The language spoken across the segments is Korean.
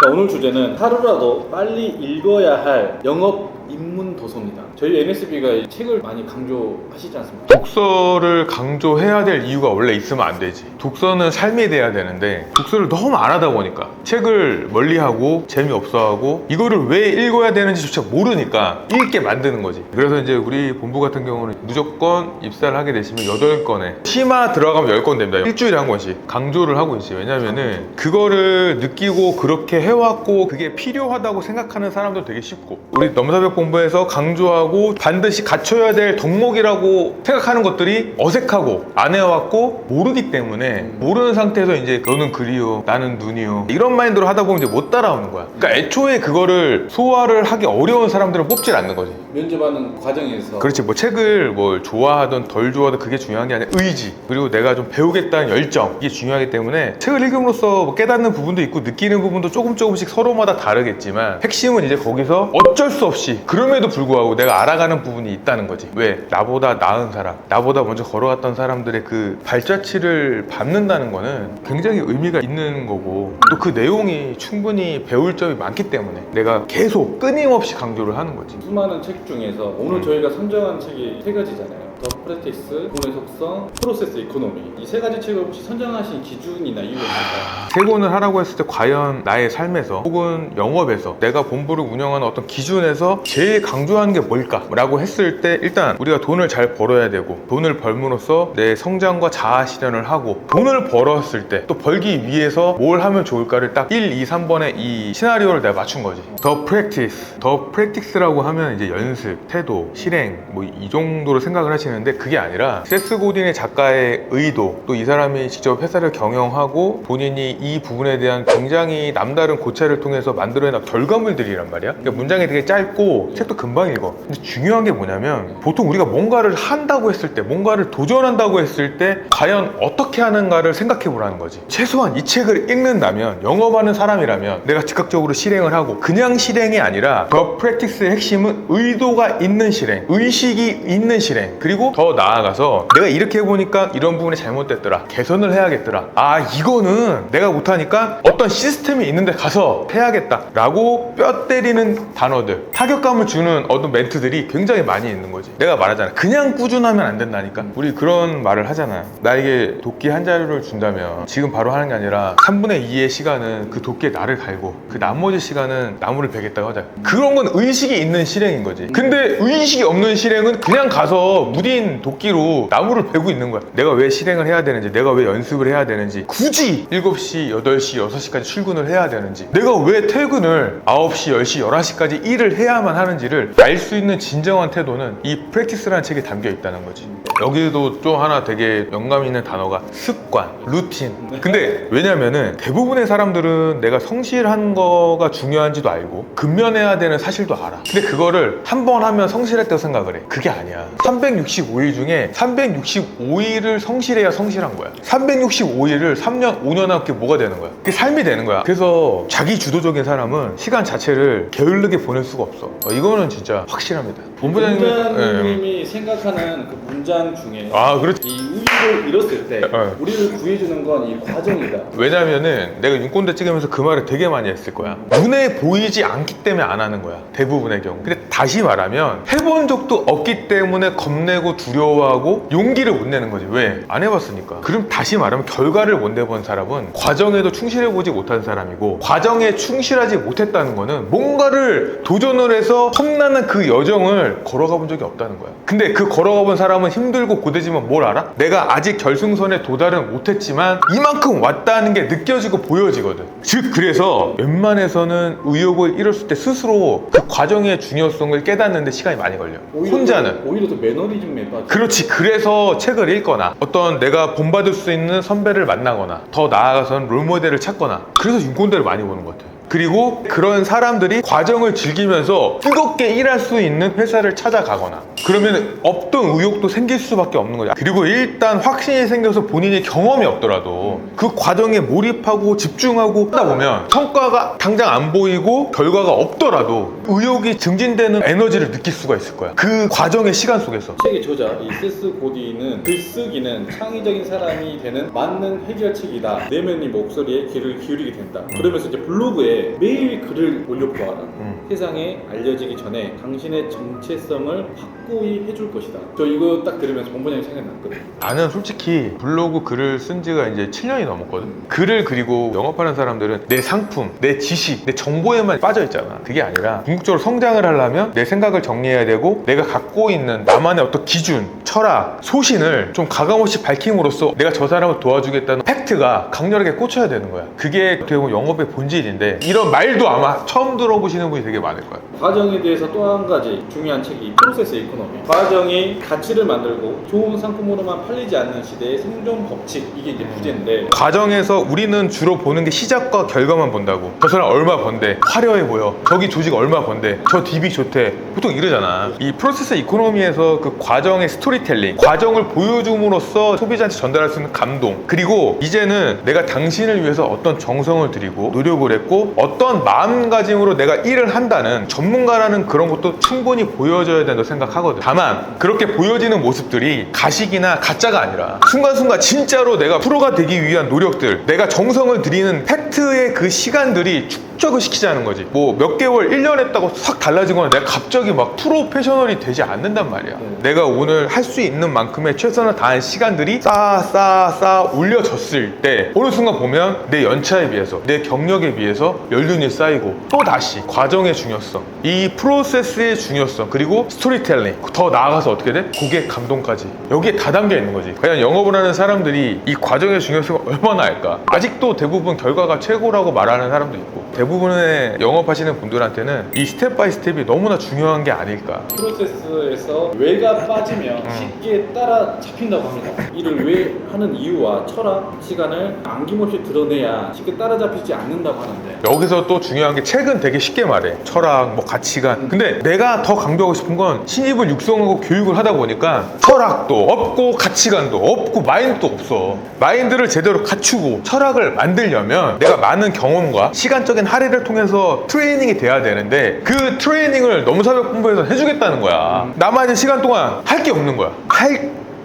오늘 주제는 하루라도 빨리 읽어야 할 영업 입문 도서입니다. 저희 NSB가 책을 많이 강조하시지 않습니까? 독서를 강조해야 될 이유가 원래 있으면 안 되지. 독서는 삶이 돼야 되는데 독서를 너무 안 하다 보니까 책을 멀리하고 재미없어하고 이거를 왜 읽어야 되는지조차 모르니까 읽게 만드는 거지. 그래서 이제 우리 본부 같은 경우는 무조건 입사를 하게 되시면 8권에 심화 들어가면 10권 됩니다. 일주일에 한 권씩 강조를 하고 있어요. 왜냐면은 그거를 느끼고 그렇게 해왔고 그게 필요하다고 생각하는 사람도 되게 쉽고, 우리 넘사벽 본부에서 강조하고 반드시 갖춰야 될 덕목이라고 생각하는 것들이 어색하고 안 해왔고 모르기 때문에, 모르는 상태에서 이제 너는 글이요 나는 눈이요 이런 마인드로 하다 보면 이제 못 따라오는 거야. 그러니까 애초에 그거를 소화를 하기 어려운 사람들은 뽑질 않는 거지. 면접하는 과정에서. 그렇지. 뭐 책을 뭘 좋아하든 덜 좋아하든 그게 중요한 게 아니라 의지, 그리고 내가 좀 배우겠다는 열정, 이게 중요하기 때문에 책을 읽음으로써 뭐 깨닫는 부분도 있고 느끼는 부분도 조금씩 서로마다 다르겠지만, 핵심은 이제 거기서 어쩔 수 없이 그럼에도 불구하고 내가 알아가는 부분이 있다는 거지. 왜? 나보다 나은 사람, 나보다 먼저 걸어갔던 사람들의 그 발자취를 밟는다는 거는 굉장히 의미가 있는 거고, 또 그 내용이 충분히 배울 점이 많기 때문에 내가 계속 끊임없이 강조를 하는 거지. 수많은 책 중에서 오늘 저희가 선정한 책이 3가지잖아요. 더 프랙티스, 본의 속성, 프로세스 이코노미. 이 3가지 책을 혹시 선정하신 기준이나 이유가 있을까요? 3권을 하라고 했을 때 과연 나의 삶에서 혹은 영업에서 내가 본부를 운영하는 어떤 기준에서 제일 강조하는 게 뭘까? 라고 했을 때, 일단 우리가 돈을 잘 벌어야 되고, 돈을 벌므로써 내 성장과 자아 실현을 하고, 돈을 벌었을 때 또 벌기 위해서 뭘 하면 좋을까를 딱 1, 2, 3번의 이 시나리오를 내가 맞춘 거지. 더 프랙티스. 더 프랙티스라고 하면 이제 연습, 태도, 실행 뭐 이 정도로 생각을 하시는데, 그게 아니라 세스 고딘의 작가의 의도, 또 이 사람이 직접 회사를 경영하고 본인이 이 부분에 대한 굉장히 남다른 고찰을 통해서 만들어낸 결과물들이란 말이야. 그러니까 문장이 되게 짧고 책도 금방 읽어. 근데 중요한 게 뭐냐면, 보통 우리가 뭔가를 한다고 했을 때, 뭔가를 도전한다고 했을 때 과연 어떻게 하는가를 생각해 보라는 거지. 최소한 이 책을 읽는다면, 영업하는 사람이라면 내가 즉각적으로 실행을 하고, 그냥 실행이 아니라 더 프랙티스의 핵심은 의도가 있는 실행, 의식이 있는 실행, 그리고 더 나아가서 내가 이렇게 해보니까 이런 부분이 잘못됐더라, 개선을 해야겠더라, 아 이거는 내가 못하니까 어떤 시스템이 있는데 가서 해야겠다 라고 뼈 때리는 단어들, 타격감을 주는 어떤 멘트들이 굉장히 많이 있는 거지. 내가 말하잖아, 그냥 꾸준하면 안 된다니까. 우리 그런 말을 하잖아. 나에게 도끼 한 자루를 준다면 지금 바로 하는 게 아니라 3분의 2의 시간은 그 도끼에 나를 갈고 그 나머지 시간은 나무를 베겠다고 하자. 그런 건 의식이 있는 실행인 거지. 근데 의식이 없는 실행은 그냥 가서 무딘 도끼로 나무를 베고 있는 거야. 내가 왜 실행을 해야 되는지, 내가 왜 연습을 해야 되는지, 굳이 7시, 8시, 6시까지 출근을 해야 되는지, 내가 왜 퇴근을 9시, 10시, 11시까지 일을 해야만 하는지를 알 수 있는 진정한 태도는 이 프랙티스라는 책에 담겨 있다는 거지. 여기도 좀 하나 되게 영감 있는 단어가 습관, 루틴. 근데 왜냐면은 대부분의 사람들은 내가 성실한 거가 중요한지도 알고 근면해야 되는 사실도 알아. 근데 그거를 한 번 하면 성실했다고 생각을 해. 그게 아니야. 365일 중에 365일을 성실해야 성실한 거야. 365일을 3년, 5년 하면 그게 뭐가 되는 거야? 그게 삶이 되는 거야. 그래서 자기 주도적인 사람은 시간 자체를 게을르게 보낼 수가 없어. 이거는 진짜 확실합니다. 본부장님이 생각하는 그 문장 중에 그렇지. 이 우위를 잃었을 때 우리를 구해주는 건 이 과정이다. 왜냐면은 내가 윤꼰대 찍으면서 그 말을 되게 많이 했을 거야. 눈에 보이지 않기 때문에 안 하는 거야, 대부분의 경우. 근데 다시 말하면 해본 적도 없기 때문에 겁내고 두려워하고 용기를 못 내는 거지. 왜? 안 해봤으니까. 그럼 다시 말하면 결과를 못 내본 사람은 과정에도 충실해보지 못한 사람이고, 과정에 충실하지 못했다는 거는 뭔가를 도전을 해서 험난한 그 여정을 걸어가 본 적이 없다는 거야. 근데 그 걸어가 본 사람은 힘들고 고되지만 뭘 알아? 내가 아직 결승선에 도달은 못했지만 이만큼 왔다는 게 느껴지고 보여지거든. 즉 그래서 웬만해서는 의욕을 잃었을 때 스스로 그 과정의 중요성을 깨닫는데 시간이 많이 걸려. 혼자는 오히려 더 매너리즘에 빠져. 그렇지. 그래서 책을 읽거나 어떤 내가 본받을 수 있는 선배를 만나거나 더 나아가서는 롤모델을 찾거나, 그래서 윤꼰대를 많이 보는 것 같아. 그리고 그런 사람들이 과정을 즐기면서 뜨겁게 일할 수 있는 회사를 찾아가거나, 그러면 없던 의욕도 생길 수밖에 없는 거죠. 그리고 일단 확신이 생겨서 본인이 경험이 없더라도 그 과정에 몰입하고 집중하고 하다 보면 성과가 당장 안 보이고 결과가 없더라도 의욕이 증진되는 에너지를 느낄 수가 있을 거야. 그 과정의 시간 속에서. 책의 저자 이 세스 고디는 글쓰기는 창의적인 사람이 되는 맞는 해결책이다. 내면의 목소리에 귀를 기울이게 된다. 그러면서 이제 블로그에 매일 글을 올려보아라. 세상에 알려지기 전에 당신의 정체성을 확고히 해줄 것이다. 저 이거 딱 들으면서 본부장이 생각났거든요. 나는 솔직히 블로그 글을 쓴 지가 이제 7년이 넘었거든. 글을 그리고 영업하는 사람들은 내 상품, 내 지식, 내 정보에만 빠져 있잖아. 그게 아니라 궁극적으로 성장을 하려면 내 생각을 정리해야 되고 내가 갖고 있는 나만의 어떤 기준, 철학, 소신을 좀 가감없이 밝힘으로써 내가 저 사람을 도와주겠다는 팩트가 강렬하게 꽂혀야 되는 거야. 그게 어떻게 보면 영업의 본질인데 이런 말도 아마 처음 들어보시는 분이 되게 많을 거야. 과정에 대해서 또 한 가지 중요한 책이 프로세스 이코노미. 과정이 가치를 만들고 좋은 상품으로만 팔리지 않는 시대의 생존 법칙. 이게 이제 부제인데 과정에서 우리는 주로 보는 게 시작과 결과만 본다고. 저 사람 얼마 번대, 화려해 보여, 저기 조직 얼마 번대, 저 DB 좋대, 보통 이러잖아. 이 프로세스 이코노미에서 그 과정의 스토리텔링, 과정을 보여줌으로써 소비자한테 전달할 수 있는 감동, 그리고 이제는 내가 당신을 위해서 어떤 정성을 들이고 노력을 했고 어떤 마음가짐으로 내가 일을 한다는 전문가라는 그런 것도 충분히 보여줘야 된다고 생각하거든. 다만 그렇게 보여지는 모습들이 가식이나 가짜가 아니라 순간순간 진짜로 내가 프로가 되기 위한 노력들, 내가 정성을 들이는 팩트의 그 시간들이 축적을 시키자는 거지. 뭐 몇 개월, 1년 했다고 싹 달라지거나 내가 갑자기 막 프로페셔널이 되지 않는단 말이야. 내가 오늘 할 수 있는 만큼의 최선을 다한 시간들이 쌓아 올려졌을 때 어느 순간 보면 내 연차에 비해서, 내 경력에 비해서 연륜이 쌓이고 또 다시 과정의 중요성, 이 프로세스의 중요성, 그리고 스토리텔링, 더 나아가서 어떻게 돼? 고객 감동까지 여기에 다 담겨 있는 거지. 과연 영업을 하는 사람들이 이 과정의 중요성을 얼마나 알까? 아직도 대부분 결과가 최고라고 말하는 사람도 있고, 대부분의 영업하시는 분들한테는 이 스텝 바이 스텝이 너무나 중요한 게 아닐까. 프로세스에서 왜가 빠지면 쉽게 따라 잡힌다고 합니다. 이를 왜 하는 이유와 철학, 시간을 안김없이 드러내야 쉽게 따라잡히지 않는다고 하는데 여기서 또 중요한 게 책은 되게 쉽게 말해. 철학, 뭐 가치관. 근데 내가 더 강조하고 싶은 건 신입을 육성하고 교육을 하다 보니까 철학도 없고 가치관도 없고 마인드도 없어. 마인드를 제대로 갖추고 철학을 만들려면 내가 많은 경험과 시간적인 할애를 통해서 트레이닝이 돼야 되는데 그 트레이닝을 농사벽본부에서 해주겠다는 거야. 남아있는 시간 동안 할 게 없는 거야.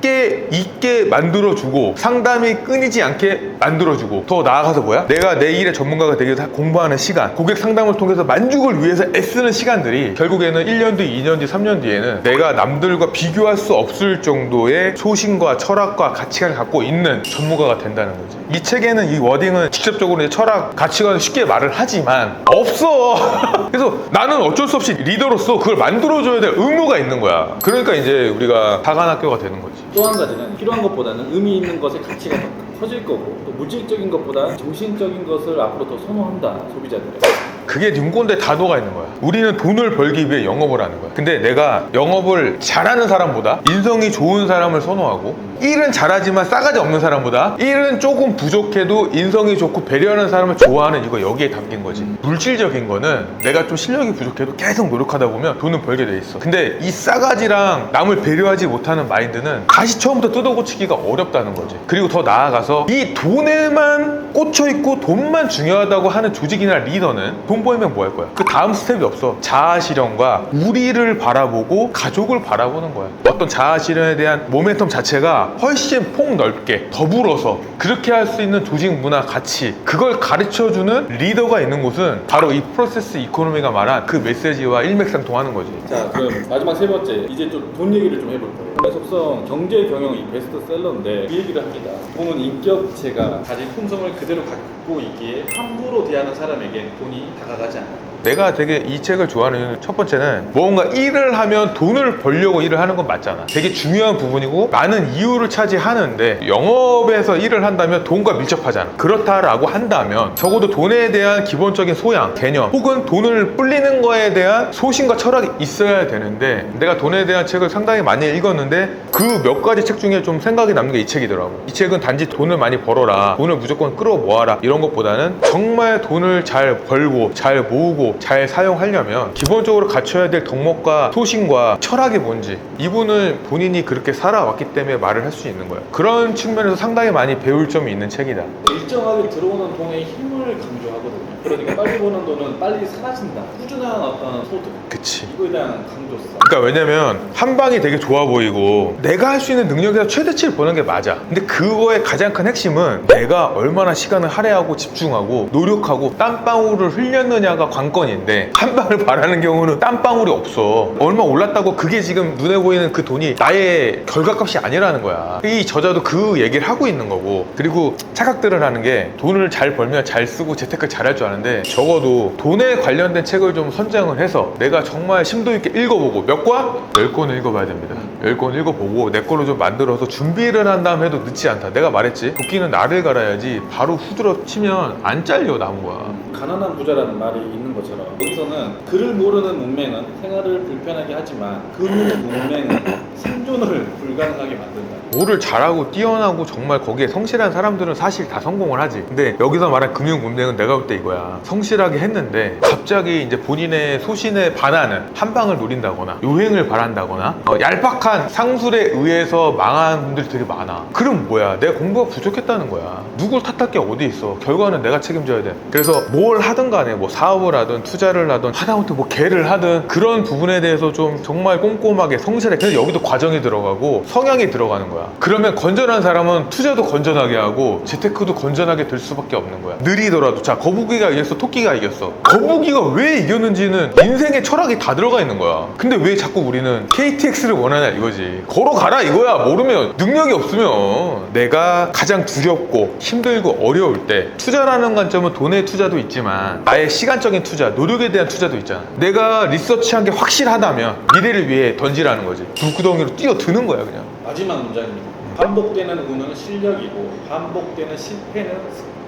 게 있게 만들어주고 상담이 끊이지 않게 만들어주고, 더 나아가서 뭐야? 내가 내 일의 전문가가 되기 위해서 공부하는 시간, 고객 상담을 통해서 만족을 위해서 애쓰는 시간들이 결국에는 1년 뒤, 2년 뒤, 3년 뒤에는 내가 남들과 비교할 수 없을 정도의 소신과 철학과 가치관을 갖고 있는 전문가가 된다는 거지. 이 책에는 이 워딩은 직접적으로 철학, 가치관을 쉽게 말을 하지만 없어. 그래서 나는 어쩔 수 없이 리더로서 그걸 만들어줘야 될 의무가 있는 거야. 그러니까 이제 우리가 다관학교가 되는 거지. 또 한 가지는 필요한 것보다는 의미 있는 것의 가치가 더 커질 거고, 또 물질적인 것보다 정신적인 것을 앞으로 더 선호한다, 소비자들이. 그게 눈꼰대 단어가 있는 거야. 우리는 돈을 벌기 위해 영업을 하는 거야. 근데 내가 영업을 잘하는 사람보다 인성이 좋은 사람을 선호하고, 일은 잘하지만 싸가지 없는 사람보다 일은 조금 부족해도 인성이 좋고 배려하는 사람을 좋아하는, 이거 여기에 담긴 거지. 물질적인 거는 내가 좀 실력이 부족해도 계속 노력하다 보면 돈을 벌게 돼 있어. 근데 이 싸가지랑 남을 배려하지 못하는 마인드는 다시 처음부터 뜯어고치기가 어렵다는 거지. 그리고 더 나아가서 이 돈에만 꽂혀있고 돈만 중요하다고 하는 조직이나 리더는 돈 벌면 뭐 할 거야? 그 다음 스텝이 없어. 자아실현과 우리를 바라보고 가족을 바라보는 거야. 어떤 자아실현에 대한 모멘텀 자체가 훨씬 폭넓게 더불어서 그렇게 할 수 있는 조직 문화, 가치, 그걸 가르쳐주는 리더가 있는 곳은 바로 이 프로세스 이코노미가 말한 그 메시지와 일맥상통하는 거지. 자, 그럼 마지막 세 번째, 이제 좀 돈 얘기를 좀 해볼 거예요. 속성 경제 경영 이 베스트셀러인데 이 얘기를 합니다. 돈은 인격체가 가진 품성을 그대로 갖고 있기에 함부로 대하는 사람에게 돈이 다가가지 않는다. 내가 되게 이 책을 좋아하는 이유는 첫 번째는 뭔가 일을 하면 돈을 벌려고 일을 하는 건 맞잖아. 되게 중요한 부분이고 많은 이유를 차지하는데, 영업에서 일을 한다면 돈과 밀접하잖아. 그렇다라고 한다면 적어도 돈에 대한 기본적인 소양, 개념, 혹은 돈을 불리는 거에 대한 소신과 철학이 있어야 되는데, 내가 돈에 대한 책을 상당히 많이 읽었는데 그 몇 가지 책 중에 좀 생각이 남는 게 이 책이더라고. 이 책은 단지 돈을 많이 벌어라, 돈을 무조건 끌어 모아라 이런 것보다는 정말 돈을 잘 벌고 잘 모으고 잘 사용하려면 기본적으로 갖춰야 될 덕목과 소신과 철학이 뭔지, 이분은 본인이 그렇게 살아왔기 때문에 말을 할 수 있는 거야. 그런 측면에서 상당히 많이 배울 점이 있는 책이다. 일정하게 들어오는 돈의 힘을 강조하거든요. 그러니까 빨리 버는 돈은 빨리 사라진다. 꾸준한 어떤 소득. 그치. 이거에 대한 강조성. 그러니까 왜냐면 한방이 되게 좋아 보이고 내가 할 수 있는 능력에서 최대치를 보는 게 맞아. 근데 그거의 가장 큰 핵심은 내가 얼마나 시간을 할애하고 집중하고 노력하고 땀방울을 흘렸느냐가 관건인데 한방을 바라는 경우는 땀방울이 없어. 얼마 올랐다고 그게 지금 눈에 보이는 그 돈이 나의 결과값이 아니라는 거야. 이 저자도 그 얘기를 하고 있는 거고, 그리고 착각들을 하는 게 돈을 잘 벌면 잘 쓰고 재테크를 잘할 줄 아는데 적어도 돈에 관련된 책을 좀 선정을 해서 내가 정말 심도 있게 읽어보고 몇 권? 10권을 읽어봐야 됩니다. 10권 읽어보고 내 걸로 좀 만들어서 준비를 한 다음 해도 늦지 않다. 내가 말했지, 도끼는 나를 갈아야지 바로 후드러 치면 안 잘려 나무가. 가난한 부자라는 말이 있는 것처럼 여기서는 글을 모르는 문맹은 생활을 불편하게 하지만 그 문맹은 생존을 불가능하게 만든다. 뭐를 잘하고 뛰어나고 정말 거기에 성실한 사람들은 사실 다 성공을 하지. 근데 여기서 말한 금융 문맹은 내가 볼 때 이거야. 성실하게 했는데 갑자기 이제 본인의 소신에 반하는 한방을 노린다거나 요행을 바란다거나 얄팍한 상술에 의해서 망한 분들이 되게 많아. 그럼 뭐야, 내가 공부가 부족했다는 거야. 누굴 탓할 게 어디 있어. 결과는 내가 책임져야 돼. 그래서 뭘 하든 간에 뭐 사업을 하든 투자를 하든 하다못해 뭐 개를 하든 그런 부분에 대해서 좀 정말 꼼꼼하게 성실해. 그래서 여기도 과정이 들어가고 성향이 들어가는 거야. 그러면 건전한 사람은 투자도 건전하게 하고 재테크도 건전하게 될 수밖에 없는 거야. 느리더라도. 자, 거북이가 이겼어, 토끼가 이겼어. 거북이가 왜 이겼는지는 인생의 철학이 다 들어가 있는 거야. 근데 왜 자꾸 우리는 KTX를 원하냐 이거지. 걸어가라 이거야. 모르면, 능력이 없으면. 내가 가장 두렵고 힘들고 어려울 때 투자라는 관점은 돈의 투자도 있지만 나의 시간적인 투자, 노력에 대한 투자도 있잖아. 내가 리서치한 게 확실하다면 미래를 위해 던지라는 거지. 불구덩이로 뛰어드는 거야 그냥. 마지막 문장입니다. 반복되는 운은 실력이고 반복되는 실패는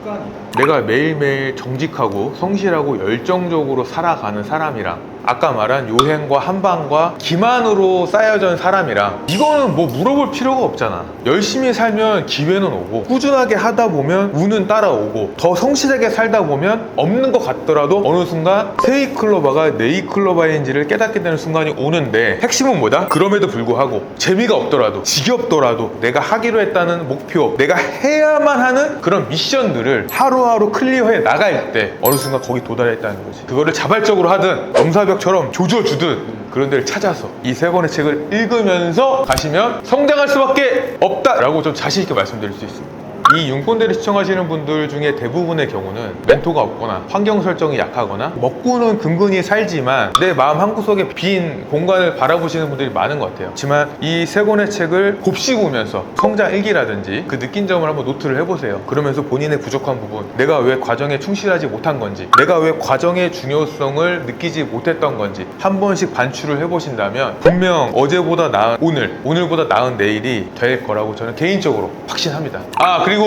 습관이다. 내가 매일매일 정직하고 성실하고 열정적으로 살아가는 사람이랑 아까 말한 요행과 한방과 기만으로 쌓여진 사람이랑 이거는 뭐 물어볼 필요가 없잖아. 열심히 살면 기회는 오고 꾸준하게 하다 보면 운은 따라오고 더 성실하게 살다 보면 없는 것 같더라도 어느 순간 세이클로바가 네이클로바인지를 깨닫게 되는 순간이 오는데 핵심은 뭐다? 그럼에도 불구하고 재미가 없더라도 지겹더라도 내가 하기로 했다는 목표, 내가 해야만 하는 그런 미션들을 하루하루 클리어해 나갈 때 어느 순간 거기 도달했다는 거지. 그거를 자발적으로 하든 넘사벽처럼 조져주든 그런 데를 찾아서 이 세 권의 책을 읽으면서 가시면 성장할 수밖에 없다라고 좀 자신 있게 말씀드릴 수 있습니다. 이 윤꼰대를 시청하시는 분들 중에 대부분의 경우는 멘토가 없거나 환경 설정이 약하거나 먹고는 근근히 살지만 내 마음 한구석에 빈 공간을 바라보시는 분들이 많은 것 같아요. 하지만 이 세 권의 책을 곱씹으면서 성장 일기라든지 그 느낀 점을 한번 노트를 해보세요. 그러면서 본인의 부족한 부분, 내가 왜 과정에 충실하지 못한 건지, 내가 왜 과정의 중요성을 느끼지 못했던 건지 한 번씩 반추를 해보신다면 분명 어제보다 나은 오늘, 오늘보다 나은 내일이 될 거라고 저는 개인적으로 확신합니다. 그리고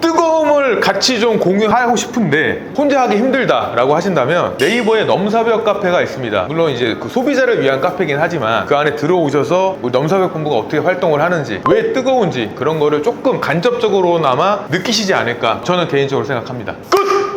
뜨거움을 같이 좀 공유하고 싶은데 혼자 하기 힘들다 라고 하신다면 네이버에 넘사벽 카페가 있습니다. 물론 이제 그 소비자를 위한 카페긴 하지만 그 안에 들어오셔서 우리 넘사벽 본부가 어떻게 활동을 하는지, 왜 뜨거운지 그런 거를 조금 간접적으로나마 느끼시지 않을까 저는 개인적으로 생각합니다. 끝!